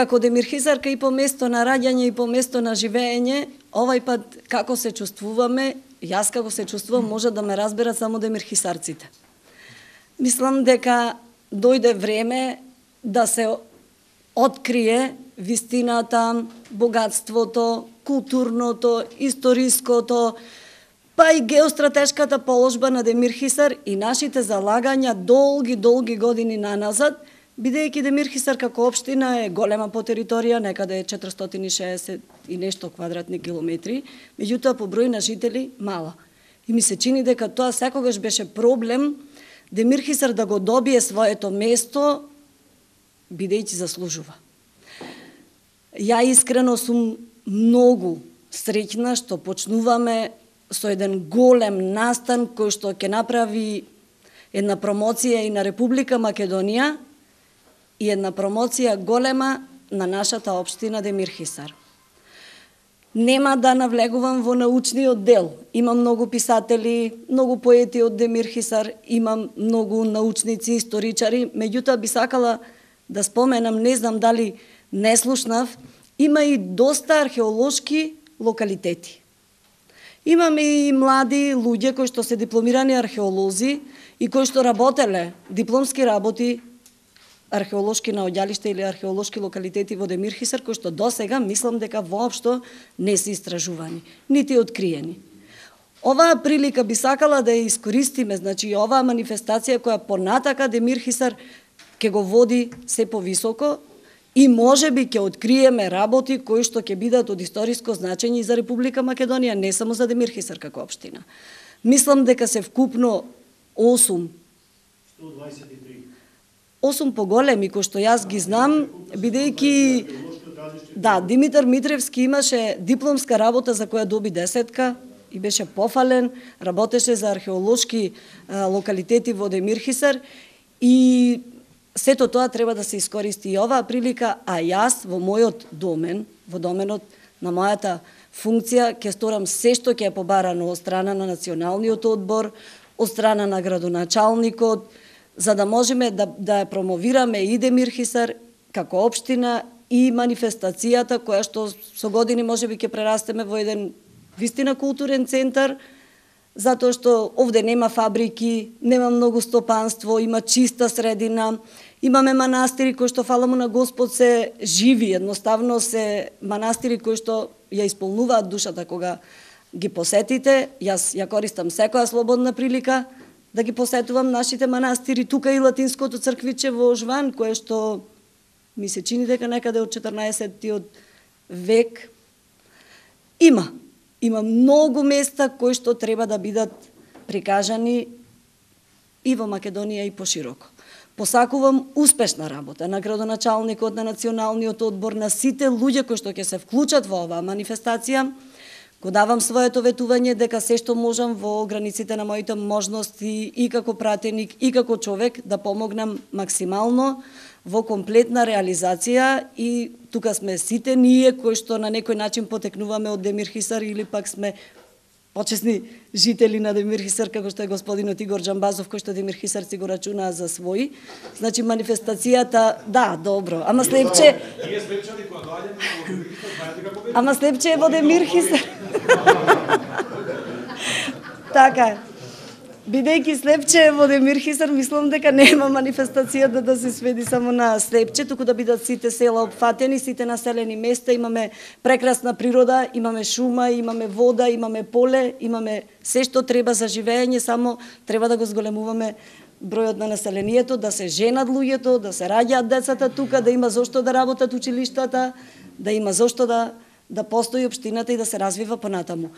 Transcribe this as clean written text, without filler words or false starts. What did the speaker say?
како демирхизарка и по место на раѓање и по место на живење, овај пат како се чувствуваме, јас како се чувствувам, може да ме разберат само демирхисарците. Мислам дека дојде време да се открие вистината, богатството, културното, историското, па и геостратешката положба на Демирхисар и нашите залагања долги години наназад, бидејќи Демирхисар како општина е голема по територија, некаде е 460 и нешто квадратни километри, меѓутоа по број на жители мала. И ми се чини дека тоа секогаш беше проблем Демирхисар да го добие своето место, бидејќи заслужува. Ја искрено сум многу среќна што почнуваме со еден голем настан кој што ќе направи една промоција и на Република Македонија и една промоција голема на нашата општина Демирхисар. Нема да навлегувам во научниот дел. Има многу писатели, многу поети од Демирхисар, има многу научници, историчари, меѓутоа би сакала да споменам, не знам дали не слушнав, има и доста археолошки локалитети. Имаме и млади луѓе кои што се дипломирани археолози и кои што работеле дипломски работи, археолошки наоѓалишта или археолошки локалитети во Демирхисар, кои што досега мислам дека воопшто не се истражувани, нити откриени. Оваа прилика би сакала да ја искористиме, значи оваа манифестација која понатака Демирхисар ќе го води се повисоко и можеби ќе откриеме работи кои што ќе бидат од историско значење и за Република Македонија, не само за Демирхисар како општина. Мислам дека се вкупно 8 поголеми кои што јас ги знам, бидејќи Димитар Митревски имаше дипломска работа за која доби 10 и беше пофален, работеше за археолошки локалитети во Демирхисар и сето тоа треба да се искористи и оваа прилика, а јас во мојот домен, во доменот на мојата функција, ќе сторам се што ќе е побарано од страна на Националниот одбор, од страна на градоначалникот, за да можеме да ја промовираме и Демирхисар како општина и манифестацијата која што со години можеби ќе прерастеме во еден вистина културен центар, затоа што овде нема фабрики, нема многу стопанство, има чиста средина, имаме манастири кои што, фала му на Господ, се живи, едноставно се манастири кои што ја исполнуваат душата кога ги посетите. Јас ја користам секоја слободна прилика да ги посетувам нашите манастири, тука и латинското црквиче во Ожван, кое што ми се чини дека некаде од 14-тиот век Има многу места кои што треба да бидат прикажани и во Македонија и пошироко. Посакувам успешна работа на градоначалникот, на Националниот одбор, на сите луѓе кои што ќе се вклучат во оваа манифестација. Го давам своето ветување дека се што можам во границите на моите можности и како пратеник и како човек да помогнам максимално во комплетна реализација и тука сме сите ние кои што на некој начин потекнуваме од Демирхисар или пак сме почесни жители на Демирхисар, како што е господинот Игор Џамбазов, кој што Демирхисарци го рачунаа за свој. Значи манифестацијата, да, добро, ама Слепче... Ние Слепчани кога доаѓаме во Демирхисар, знаете како беше? Ама Слепче е во Демирхисар. Така е. Бидејќи Слепче е во Демирхисар, мислам дека нема манифестација да се сведи само на Слепче, туку да бидат сите села опфатени, сите населени места, имаме прекрасна природа, имаме шума, имаме вода, имаме поле, имаме се што треба за живење, само треба да го зголемуваме бројот на населението, да се женат луѓето, да се раѓаат децата тука, да има зошто да работат училиштата, да има зошто да постои општината и да се развива понатаму.